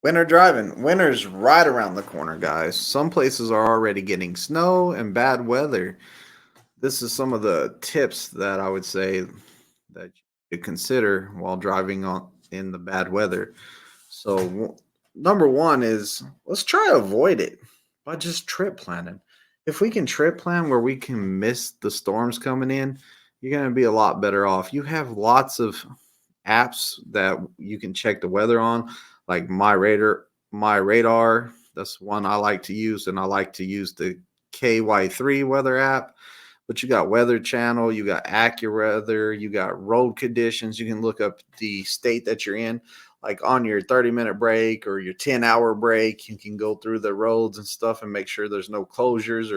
Winter driving. Winter's right around the corner, guys. Some places are already getting snow and bad weather. This is some of the tips that I would say that you should consider while driving on in the bad weather. So, number one is let's try to avoid it by just trip planning. If we can trip plan where we can miss the storms coming in, you're going to be a lot better off. You have lots of apps that you can check the weather on, like my radar. That's one I like to use, and I like to use the KY3 weather app. But you got Weather Channel, you got AccuWeather, you got road conditions. You can look up the state that you're in, like on your 30-minute break or your 10-hour break. You can go through the roads and stuff and make sure there's no closures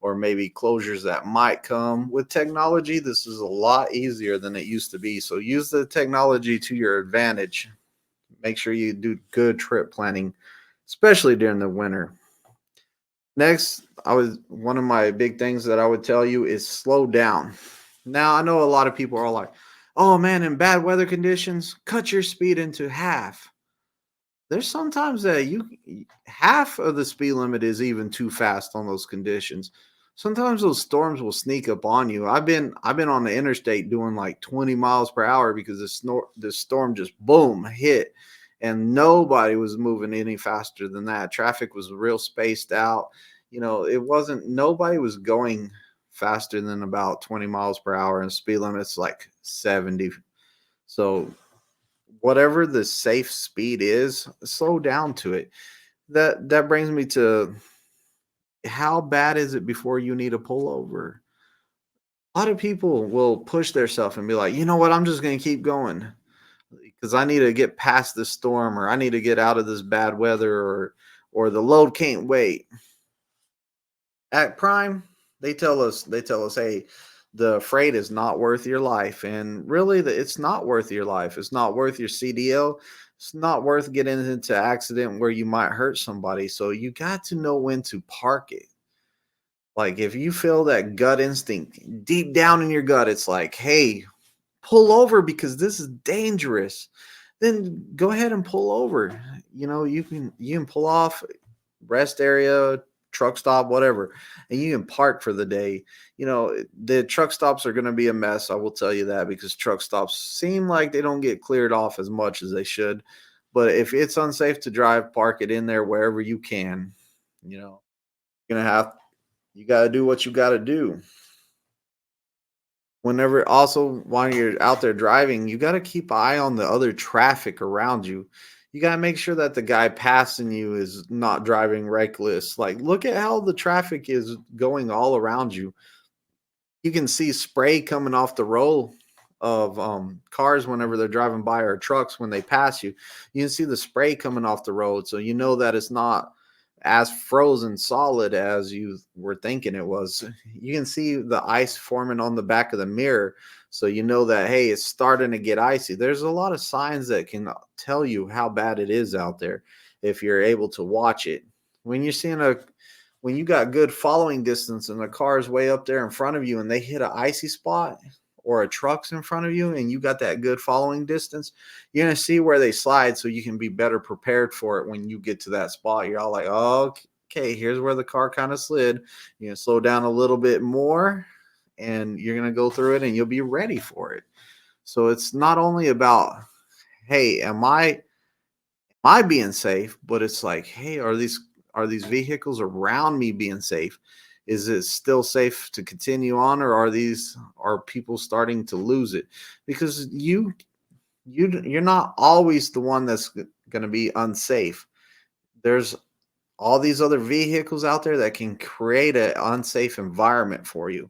or maybe closures that might come. With technology, this is a lot easier than it used to be. So use the technology to your advantage. Make sure you do good trip planning, especially during the winter. Next, I was one of my big things that I would tell you is slow down. Now, I know a lot of people are like, "Oh man, in bad weather conditions, cut your speed into half." There's sometimes that you half of the speed limit is even too fast on those conditions. Sometimes those storms will sneak up on you. I've been on the interstate doing like 20 miles per hour because this storm just boom hit, and nobody was moving any faster than that. Traffic was real spaced out. It wasn't nobody was going faster than about 20 miles per hour, and speed limit's like 70. So whatever the safe speed is, slow down to it. That brings me to how bad is it before you need a pullover? A lot of people will push themselves and be like, you know what, I'm just going to keep going because I need to get past this storm, or I need to get out of this bad weather, or the load can't wait. At Prime, they tell us, hey, the freight is not worth your life, and really, it's not worth your life. It's not worth your CDL. It's not worth getting into accident where you might hurt somebody. So you got to know when to park it. Like if you feel that gut instinct deep down in your gut, it's like, hey, pull over because this is dangerous. Then go ahead and pull over. You can pull off, rest area, truck stop, whatever, and you can park for the day. The truck stops are going to be a mess. I will tell you that because truck stops seem like they don't get cleared off as much as they should. But if it's unsafe to drive, park it in there wherever you can. You're gonna have you got to do what you got to do. Whenever also while you're out there driving, you got to keep an eye on the other traffic around you. You got to make sure that the guy passing you is not driving reckless. Like look at how the traffic is going all around you. You can see spray coming off the roll of cars whenever they're driving by, or trucks when they pass you. You can see the spray coming off the road, so you know that it's not as frozen solid as you were thinking it was. You can see the ice forming on the back of the mirror, so you know that, hey, it's starting to get icy. There's a lot of signs that can tell you how bad it is out there if you're able to watch it. When you're seeing a when you got good following distance and the car is way up there in front of you and they hit an icy spot, or a truck's in front of you and you got that good following distance, you're going to see where they slide so you can be better prepared for it when you get to that spot. You're all like, oh, okay, here's where the car kind of slid. You're going to slow down a little bit more and you're going to go through it and you'll be ready for it. So it's not only about, hey, am I being safe? But it's like, hey, are these vehicles around me being safe? Is it still safe to continue on, or are people starting to lose it? Because you're not always the one that's going to be unsafe. There's all these other vehicles out there that can create an unsafe environment for you.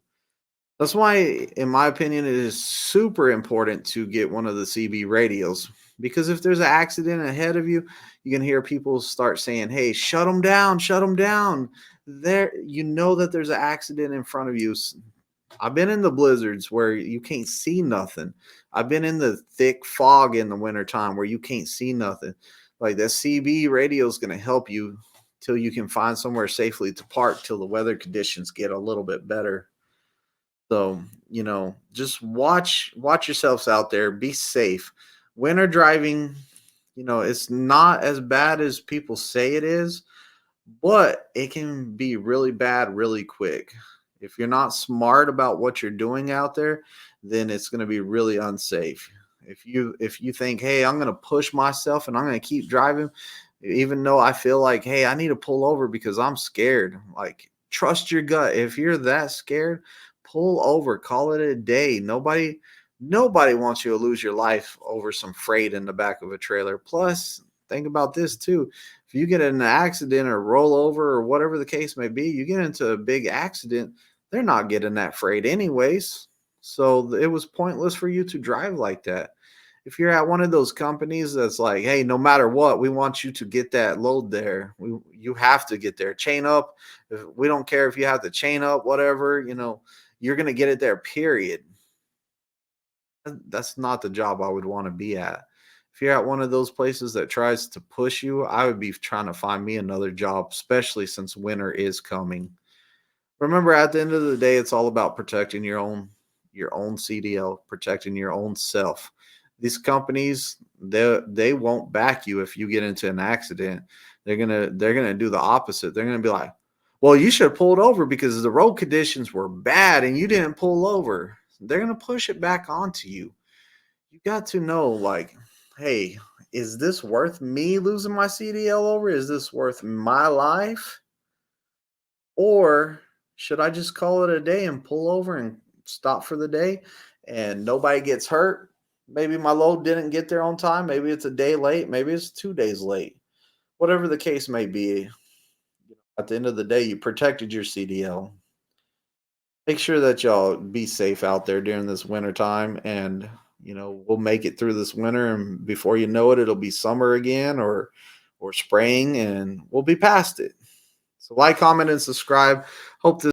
That's why, in my opinion, it is super important to get one of the CB radios, because if there's an accident ahead of you, you can hear people start saying, "Hey, shut them down, shut them down." There, you know that there's an accident in front of you. I've been in the blizzards where you can't see nothing. I've been in the thick fog in the wintertime where you can't see nothing. Like that CB radio is going to help you till you can find somewhere safely to park till the weather conditions get a little bit better. So, just watch yourselves out there. Be safe. Winter driving It's not as bad as people say it is, but it can be really bad really quick. If you're not smart about what you're doing out there, then it's going to be really unsafe. If you think, "Hey, I'm going to push myself and I'm going to keep driving even though I feel like, hey, I need to pull over because I'm scared." Like, trust your gut. If you're that scared, pull over, call it a day. Nobody wants you to lose your life over some freight in the back of a trailer. Plus, think about this too. If you get in an accident or roll over or whatever the case may be, you get into a big accident, they're not getting that freight anyways. So it was pointless for you to drive like that. If you're at one of those companies that's like, hey, no matter what, we want you to get that load there. You have to get there. Chain up. We don't care if you have to chain up, whatever, you're gonna get it there, period. That's not the job I would want to be at. If you're at one of those places that tries to push you, I would be trying to find me another job, especially since winter is coming. Remember, at the end of the day, it's all about protecting your own CDL, protecting your own self. These companies, they won't back you if you get into an accident. They're gonna do the opposite. They're gonna be like, well, you should have pulled over because the road conditions were bad and you didn't pull over. They're gonna push it back onto you. You got to know, like, hey, is this worth me losing my CDL over? Is this worth my life? Or should I just call it a day and pull over and stop for the day and nobody gets hurt? Maybe my load didn't get there on time. Maybe it's a day late. Maybe it's 2 days late. Whatever the case may be, at the end of the day, you protected your CDL. Make sure that y'all be safe out there during this winter time, and we'll make it through this winter, and before you know it, it'll be summer again, or spring, and we'll be past it. So like, comment, and subscribe. Hope this